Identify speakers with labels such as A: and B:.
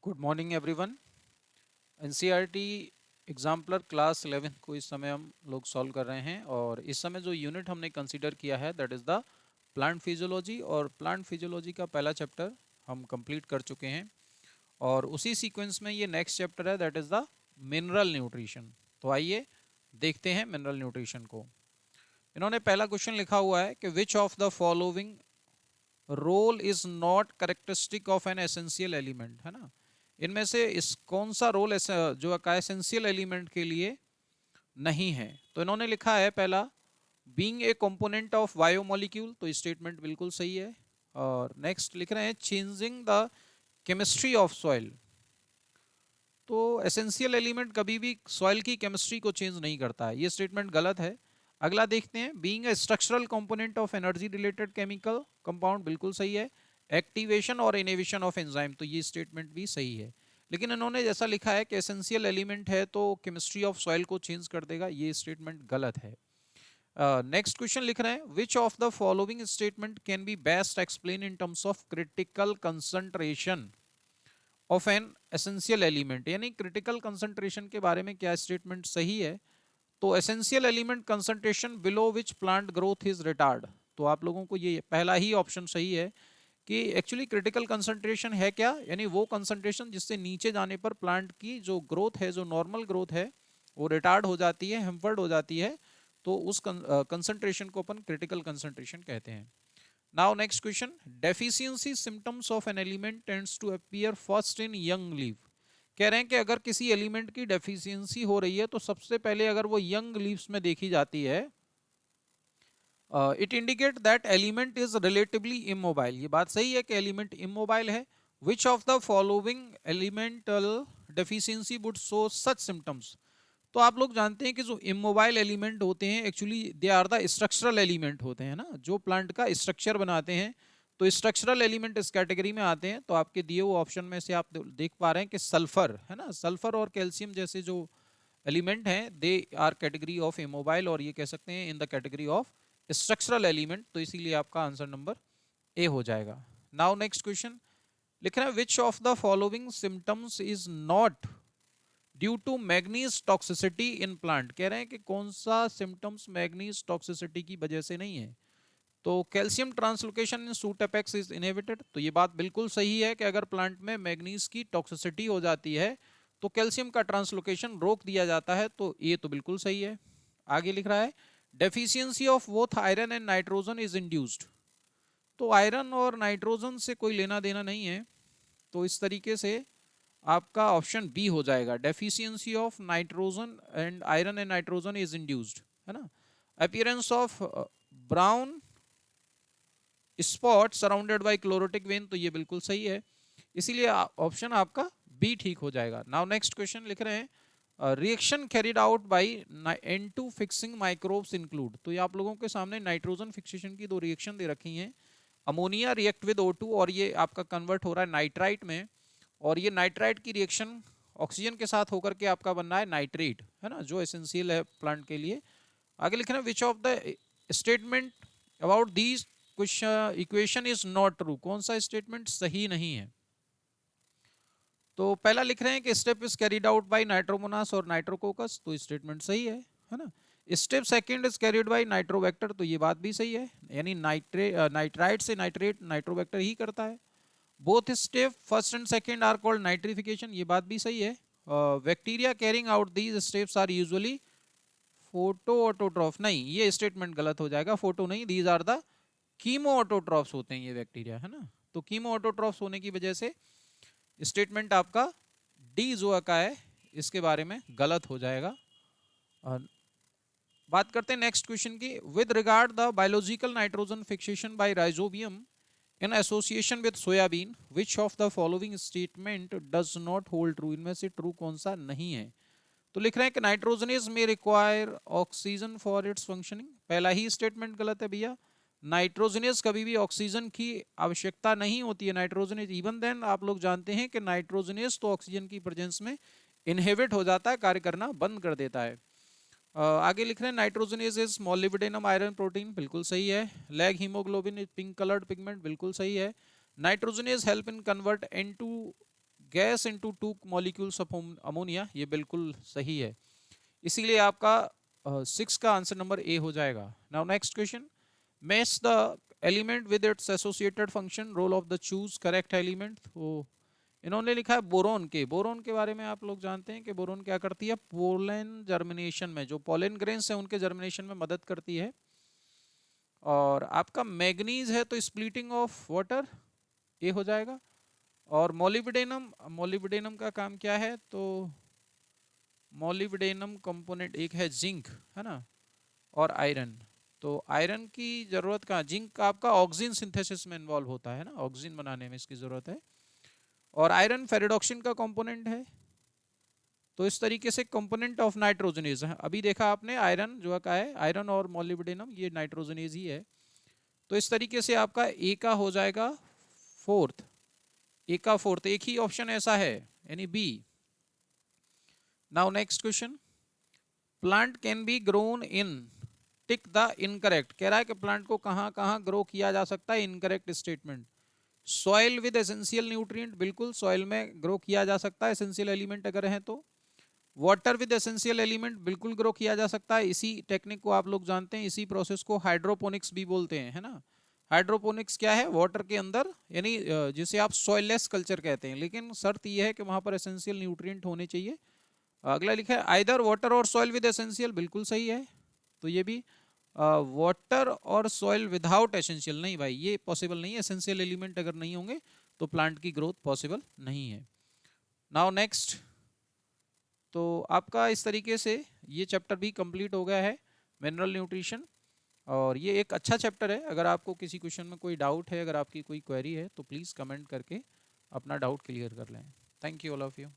A: Good morning everyone. NCERT exemplar class 11 को इस समय हम लोग सॉल्व कर रहे हैं और इस समय जो यूनिट हमने कंसीडर किया है that is the plant physiology. और प्लांट फिजियोलॉजी का पहला चैप्टर हम कंप्लीट कर चुके हैं और उसी सीक्वेंस में ये नेक्स्ट चैप्टर है that is the mineral nutrition. तो आइए देखते हैं मिनरल न्यूट्रिशन को। इन्होंने पहला क्वेश्चन लिखा हुआ है कि which of the following role is not characteristic of an essential element, है ना। इनमें से इस कौन सा रोल जो का एसेंशियल एलिमेंट के लिए नहीं है। तो इन्होंने लिखा है पहला being a component of biomolecule, तो स्टेटमेंट बिल्कुल सही है। और नेक्स्ट लिख रहे हैं changing the chemistry of soil. तो एसेंशियल एलिमेंट कभी भी सॉइल की केमिस्ट्री को चेंज नहीं करता है, ये स्टेटमेंट गलत है। अगला देखते हैं being a structural component of energy related chemical compound, बिल्कुल सही है। एक्टिवेशन और इनहिबिशन ऑफ एंजाइम, तो ये स्टेटमेंट भी सही है। लेकिन इन्होंने जैसा लिखा है कि एसेंशियल एलिमेंट है तो केमिस्ट्री ऑफ सॉइल को चेंज कर देगा, ये स्टेटमेंट गलत है। नेक्स्ट क्वेश्चन लिख रहे हैं which of the following statement can be best explain in terms of critical concentration of an essential element, यानी क्रिटिकल कंसंट्रेशन के बारे में क्या स्टेटमेंट सही है। तो essential element concentration below which plant growth is retard, तो आप लोगों को ये पहला ही ऑप्शन सही है कि एक्चुअली क्रिटिकल कंसंट्रेशन है क्या, यानी वो कंसंट्रेशन जिससे नीचे जाने पर प्लांट की जो ग्रोथ है, जो नॉर्मल ग्रोथ है, वो रिटार्ड हो जाती है, हेम्पर्ड हो जाती है। तो उस कंसंट्रेशन को अपन क्रिटिकल कंसंट्रेशन कहते हैं। Now next question, deficiency symptoms of an element tends to appear first in young leaf. कह रहे हैं कि अगर किसी एलिमेंट की डेफिशिएंसी हो रही है तो सबसे पहले अगर वो यंग लीव्स में देखी जाती है, it indicate that element is relatively immobile. ये बात सही है कि एलिमेंट इमोबाइल है। विच of the following elemental deficiency would show such symptoms. तो आप लोग जानते हैं कि जो इमोबाइल एलिमेंट होते हैं actually they are the structural element होते हैं ना, जो प्लांट का स्ट्रक्चर बनाते हैं। तो स्ट्रक्चरल एलिमेंट इस कैटेगरी में आते हैं। तो आपके दिए हुए ऑप्शन में से आप देख पा रहे हैं कि सल्फर, है ना, सल्फर और कैल्शियम जैसे जो एलिमेंट हैं they are category of immobile, और ये कह सकते हैं in the category of structural element. तो इसीलिए आपका आंसर नंबर ए हो जाएगा। नाउ नेक्स्ट क्वेश्चन लिख रहे हैं which of the following symptoms is not due to manganese toxicity in plant. कह रहे हैं कि कौन सा सिम्टम्स मैग्नीज टॉक्सिसिटी की वजह से नहीं है। तो calcium translocation in suit apex is inhibited, तो ये बात बिल्कुल सही है कि अगर प्लांट में मैग्नीज की टॉक्सिसिटी हो जाती है तो कैल्शियम का ट्रांसलोकेशन रोक दिया जाता है, तो ये तो बिल्कुल सही है। आगे लिख रहा है deficiency of both iron and nitrogen is induced. तो आयरन और नाइट्रोजन से कोई लेना देना नहीं है, तो इस तरीके से आपका ऑप्शन बी हो जाएगा, deficiency of nitrogen and iron and nitrogen is induced, है ना। Appearance of brown spot surrounded by chlorotic when, तो ये बिल्कुल सही है, इसीलिए ऑप्शन आपका बी ठीक हो जाएगा। नाउ नेक्स्ट क्वेश्चन लिख रहे हैं reaction carried out bye N2 fixing microbes include. तो ये आप लोगों के सामने नाइट्रोजन फिक्सेशन की दो रिएक्शन दे रखी हैं। अमोनिया रिएक्ट विद O2 और ये आपका कन्वर्ट हो रहा है नाइट्राइट में, और ये नाइट्राइट की रिएक्शन ऑक्सीजन के साथ होकर के आपका बनना है नाइट्रेट, है ना, जो एसेंशियल है प्लांट के लिए। आगे लिख रहे हैं which of the statement about these equation is not true. कौन सा स्टेटमेंट सही नहीं है। तो पहला लिख रहे हैं कि step is carried out by Nitromonas और नाइट्रोकोकस, तो स्टेटमेंट सही है ना। Step second is carried by Nitrobacter, तो ये बात भी सही है, यानी नाइट्राइट से नाइट्रेट नाइट्रोबैक्टर ही करता है। Both step first and second are called nitrification, ये बात भी सही है। Bacteria carrying out these steps are usually photo autotroph, नहीं ये स्टेटमेंट गलत हो जाएगा, फोटो नहीं, these are the chemo autotrophs होते हैं ये बैक्टीरिया, है ना। तो कीमो ऑटोट्रॉफ्स होने की वजह से स्टेटमेंट आपका डी जो का है इसके बारे में गलत हो जाएगा। और बात करते हैं नेक्स्ट क्वेश्चन की, with regard the biological nitrogen fixation by rhizobium in association with soybean which of the following statement does not hold true. इनमें से ट्रू कौन सा नहीं है। तो लिख रहे हैं कि नाइट्रोजनेज में require oxygen for its functioning, पहला ही स्टेटमेंट गलत है भैया। नाइट्रोजनेज कभी भी ऑक्सीजन की आवश्यकता नहीं होती है, नाइट्रोजनेज इवन देन आप लोग जानते हैं कि नाइट्रोजनेज तो ऑक्सीजन की प्रेजेंस में इनहिबिट हो जाता है, कार्य करना बंद कर देता है। आगे लिख रहे हैं nitrogenase is molybdenum iron protein, बिल्कुल सही है। Lag haemoglobin pink coloured pigment, बिल्कुल सही है। Nitrogenase help in convert N2 gas into 2 molecules of ammonia, ये बिल्कुल सही है। इसीलिए आपका 6 का आंसर नंबर ए हो जाएगा। Now next question, match the element with its associated function, role of the choose correct element. तो इन्होंने लिखा है बोरोन के बारे में आप लोग जानते हैं कि बोरोन क्या करती है, पोलन जर्मिनेशन में, जो पोलन ग्रेन्स है उनके जर्मिनेशन में मदद करती है। और आपका मैग्नीज है तो स्प्लिटिंग ऑफ वाटर, ये हो जाएगा। और मोलिब्डेनम का काम क्या है, तो मोलिब्डेनम कंपोनेंट एक है जिंक, है ना, और आयरन। तो आयरन की जरूरत कहाँ, जिंक आपका ऑक्सीजन सिंथेसिस में इन्वॉल्व होता है ना, ऑक्सीजन बनाने में इसकी जरूरत है। और आयरन फेरिडॉक्सिन का कंपोनेंट है। तो इस तरीके से कंपोनेंट ऑफ नाइट्रोजनेज है। अभी देखा आपने आयरन जो का है, आयरन और मोलिब्डेनम ये नाइट्रोजनेज ही है। तो इस तरीके से आपका ए का हो जाएगा फोर्थ, ए का फोर्थ, एक ही ऑप्शन ऐसा है यानी B. Now next question, plant can be grown in, tick the incorrect. कह रहा है कि प्लांट को कहां कहां ग्रो किया जा सकता है, incorrect statement. Soil with essential nutrient, बिल्कुल सॉइल में ग्रो किया जा सकता है एसेंशियल एलिमेंट अगर है तो। वाटर विद एसेंशियल एलिमेंट, बिल्कुल ग्रो किया जा सकता है। इसी टेक्निक को आप लोग जानते हैं, इसी प्रोसेस को हाइड्रोपोनिक्स भी बोलते हैं, है ना। हाइड्रोपोनिक्स क्या है, वाटर के अंदर, यानी जिसे आप सॉइललेस कल्चर कहते हैं, लेकिन शर्त यह है कि वहां पर एसेंशियल न्यूट्रिएंट होने चाहिए। अगला लिखा है आइदर वाटर और सॉइल विद एसेंशियल, बिल्कुल सही है। तो ये भी वाटर और सॉइल विदाउट एसेंशियल, नहीं भाई ये पॉसिबल नहीं है, एसेंशियल एलिमेंट अगर नहीं होंगे तो प्लांट की ग्रोथ पॉसिबल नहीं है। नाउ नेक्स्ट, तो आपका इस तरीके से ये चैप्टर भी कंप्लीट हो गया है, मिनरल न्यूट्रिशन। और ये एक अच्छा चैप्टर है। अगर आपको किसी क्वेश्चन में कोई डाउट है, अगर आपकी कोई क्वेरी है तो प्लीज़ कमेंट करके अपना डाउट क्लियर कर लें। Thank you all of you.